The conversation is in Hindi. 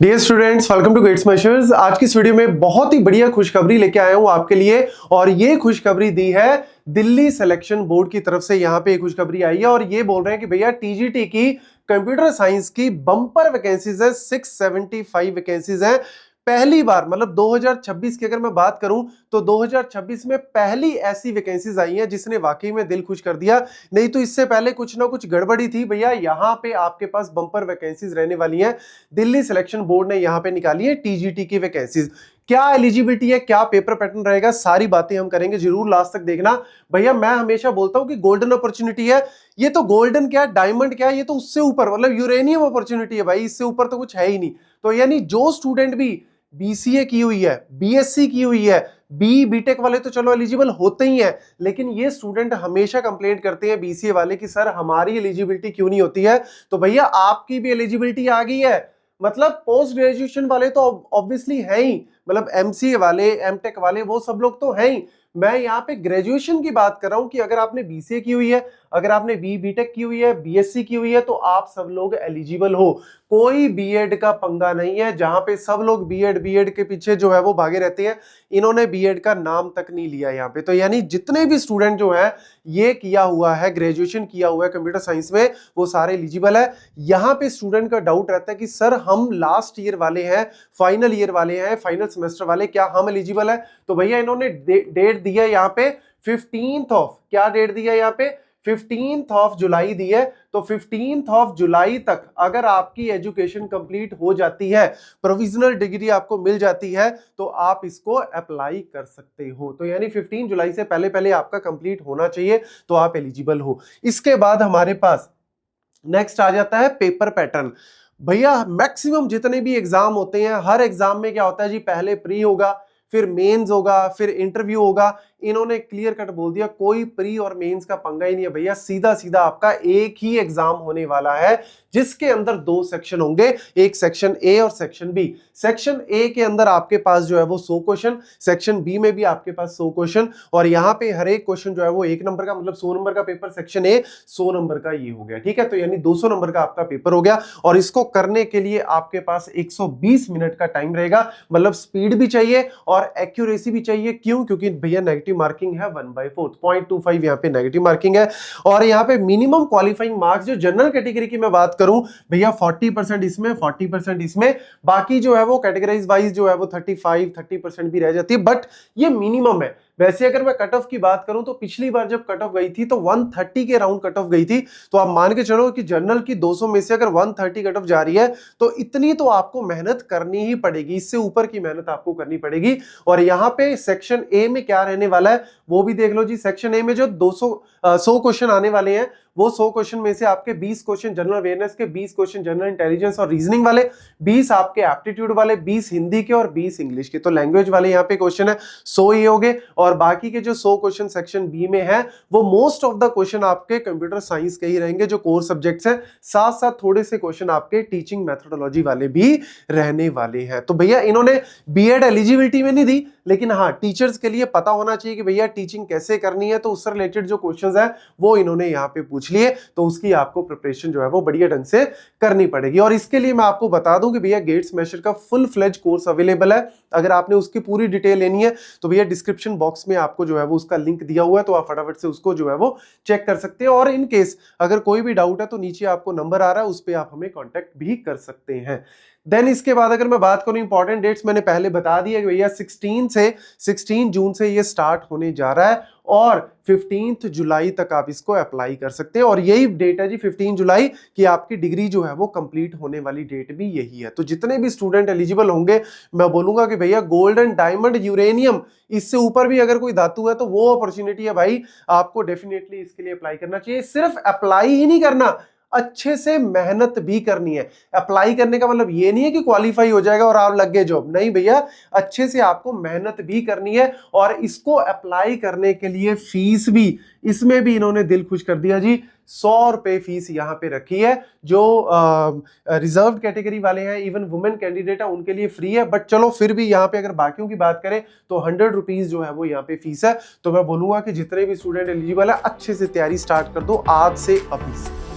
Dear students, welcome to Gate Smashers. आज की इस वीडियो में बहुत ही बढ़िया खुशखबरी लेके आया हूं आपके लिए और ये खुशखबरी दी है दिल्ली सिलेक्शन बोर्ड की तरफ से। यहाँ पे खुशखबरी आई है और ये बोल रहे हैं कि भैया टीजीटी की कंप्यूटर साइंस की बंपर वैकेंसीज है, 675 वैकेंसीज है। पहली बार मतलब 2026 की अगर मैं बात करूं तो 2026 में पहली ऐसी वैकेंसीज आई हैं जिसने वाकई में दिल खुश कर दिया। नहीं तो इससे पहले कुछ ना कुछ गड़बड़ी थी भैया। यहां पे आपके पास बंपर वैकेंसीज रहने वाली हैं। दिल्ली सिलेक्शन बोर्ड ने यहां पे निकाली है टीजीटी की वैकेंसीज। क्या एलिजिबिलिटी है, क्या पेपर पैटर्न रहेगा, सारी बातें हम करेंगे, जरूर लास्ट तक देखना। भैया मैं हमेशा बोलता हूं कि गोल्डन अपॉर्चुनिटी है। ये तो गोल्डन क्या, डायमंड क्या, ये तो उससे ऊपर मतलब यूरेनियम अपॉर्चुनिटी है भाई। इससे ऊपर तो कुछ है ही नहीं। तो यानी जो स्टूडेंट भी बीसीए की हुई है, बीएससी की हुई है, बीटेक वाले तो चलो एलिजिबल होते ही हैं, लेकिन ये स्टूडेंट हमेशा कंप्लेंट करते हैं बीसीए वाले कि सर हमारी एलिजिबिलिटी क्यों नहीं होती है। तो भैया आपकी भी एलिजिबिलिटी आ गई है। मतलब पोस्ट ग्रेजुएशन वाले तो ऑब्वियसली है ही, मतलब एमसीए वाले, एमटेक वाले, वो सब लोग तो हैं ही। मैं यहाँ पे ग्रेजुएशन की बात कर रहा हूं कि अगर आपने बीसीए की हुई है, अगर आपने बीटेक की हुई है, बीएससी की हुई है, तो आप सब लोग एलिजिबल हो। कोई बीएड का पंगा नहीं है, जहां पे सब लोग बीएड के पीछे जो है वो भागे रहते हैं। इन्होंने बीएड का नाम तक नहीं लिया यहाँ पे। तो यानी जितने भी स्टूडेंट जो है ये किया हुआ है, ग्रेजुएशन किया हुआ है कंप्यूटर साइंस में, वो सारे एलिजिबल है। यहाँ पे स्टूडेंट का डाउट रहता है कि सर हम लास्ट ईयर वाले हैं, फाइनल ईयर वाले हैं, फाइनल सेमेस्टर वाले, क्या हम एलिजिबल है? तो भैया इन्होंने डेट दी है यहाँ पे 15th ऑफ, क्या डेट दी है यहाँ पे? 15th ऑफ जुलाई दी है। तो 15th ऑफ जुलाई तक अगर आपकी एजुकेशन कंप्लीट हो जाती है, प्रोविजनल डिग्री आपको मिल जाती है, तो आप इसको अप्लाई कर सकते हो। तो यानी 15 जुलाई से पहले पहले आपका कंप्लीट होना चाहिए, तो आप एलिजिबल हो। इसके बाद हमारे पास नेक्स्ट आ जाता है पेपर पैटर्न। भैया मैक्सिमम जितने भी एग्जाम होते हैं, हर एग्जाम में क्या होता है जी, पहले प्री होगा, फिर मेंस होगा, फिर इंटरव्यू होगा। इन्होंने क्लियर कट बोल दिया कोई प्री और मेंस का पंगा ही नहीं है भैया। सीधा सीधा आपका एक ही एग्जाम होने वाला है जिसके अंदर दो सेक्शन होंगे, एक सेक्शन ए और सेक्शन बी। सेक्शन ए के अंदर आपके पास जो है वो 100 क्वेश्चन, सेक्शन बी में भी आपके पास 100 क्वेश्चन, और यहाँ पे हर एक क्वेश्चन जो है वो 1 नंबर का, मतलब 100 नंबर का पेपर सेक्शन ए, 100 नंबर का ये हो गया, ठीक है। तो यानी 200 नंबर का आपका पेपर हो गया और इसको करने के लिए आपके पास 120 मिनट का टाइम रहेगा। मतलब स्पीड भी चाहिए और एक्यूरेसी भी चाहिए। क्यों? क्योंकि भैया नेगेटिव मार्किंग है 1/4, 0.25 यहाँ पे नेगेटिव मार्किंग है। और यहाँ पे मिनिमम क्वालिफाइंग मार्क्स, जो जनरल कैटेगरी की मैं बात करूं भैया, 40% इसमें, 40% इसमें, बाकी जो है वो कैटेगराइज वाइज जो है वो 35-30% भी रह जाती है, बट ये मिनिमम है। वैसे अगर मैं कट ऑफ की बात करूं तो पिछली बार जब कट ऑफ गई थी तो 130 के राउंड कट ऑफ गई थी। तो आप मान के चलो कि जनरल की 200 में से अगर 130 कट ऑफ जा रही है तो इतनी तो आपको मेहनत करनी ही पड़ेगी, इससे ऊपर की मेहनत आपको करनी पड़ेगी। और यहाँ पे सेक्शन ए में क्या रहने वाला है वो भी देख लो जी। सेक्शन ए में जो 100 क्वेश्चन आने वाले हैं, वो 100 क्वेश्चन में से आपके 20 क्वेश्चन जनरल अवेयरनेस के, 20 क्वेश्चन जनरल इंटेलिजेंस और रीजनिंग वाले, 20 आपके एप्टीट्यूड वाले, 20 हिंदी के और 20 इंग्लिश के। तो लैंग्वेज वाले यहाँ पे क्वेश्चन है 100 ये हो गए। और बाकी के जो 100 क्वेश्चन सेक्शन बी में है वो मोस्ट ऑफ द क्वेश्चन आपके कंप्यूटर साइंस के ही रहेंगे, जो कोर सब्जेक्ट्स हैं। साथ साथ थोड़े से क्वेश्चन आपके टीचिंग मेथोडोलॉजी वाले भी रहने वाले हैं। तो भैया इन्होंने बीएड एलिजिबिलिटी में नहीं दी, लेकिन हाँ टीचर्स के लिए पता होना चाहिए कि भैया टीचिंग कैसे करनी है, तो उससे रिलेटेड जो क्वेश्चंस हैं वो इन्होंने यहाँ पे पूछ लिए। तो उसकी आपको प्रिपरेशन जो है वो बढ़िया ढंग से करनी पड़ेगी। और इसके लिए मैं आपको बता दूं कि भैया गेट्स मेशर का फुल फ्लेज कोर्स अवेलेबल है। अगर आपने उसकी पूरी डिटेल लेनी है तो भैया डिस्क्रिप्शन बॉक्स में आपको जो है वो उसका लिंक दिया हुआ है, तो आप फटाफट से उसको जो है वो चेक कर सकते हैं। और इन केस अगर कोई भी डाउट है तो नीचे आपको नंबर आ रहा है, उस पर आप हमें कॉन्टेक्ट भी कर सकते हैं। देन इसके बाद अगर मैं बात करूं इंपॉर्टेंट डेट्स, मैंने पहले बता दिया कि भैया 16 जून से ये स्टार्ट होने जा रहा है और 15 जुलाई तक आप इसको अप्लाई कर सकते हैं। और यही डेट है जी 15 जुलाई की आपकी डिग्री जो है वो कंप्लीट होने वाली डेट भी यही है। तो जितने भी स्टूडेंट एलिजिबल होंगे, मैं बोलूंगा कि भैया गोल्डन, डायमंड, यूरेनियम, इससे ऊपर भी अगर कोई धातु है तो वो अपॉर्चुनिटी है भाई, आपको डेफिनेटली इसके लिए अप्लाई करना चाहिए। सिर्फ अप्लाई ही नहीं करना, अच्छे से मेहनत भी करनी है। अप्लाई करने का मतलब ये नहीं है कि क्वालिफाई हो जाएगा और आप लग गए जॉब, नहीं भैया, अच्छे से आपको मेहनत भी करनी है। और इसको अप्लाई करने के लिए फीस भी, इसमें भी इन्होंने दिल खुश कर दिया जी। 100 रुपए फीस यहाँ पे रखी है। जो रिजर्व कैटेगरी वाले हैं, इवन वुमेन कैंडिडेट है, उनके लिए फ्री है। बट चलो फिर भी यहाँ पे अगर बाकियों की बात करें तो 100 रुपीज जो है वो यहाँ पे फीस है। तो मैं बोलूंगा कि जितने भी स्टूडेंट एलिजिबल है अच्छे से तैयारी स्टार्ट कर दो आज से अभी से।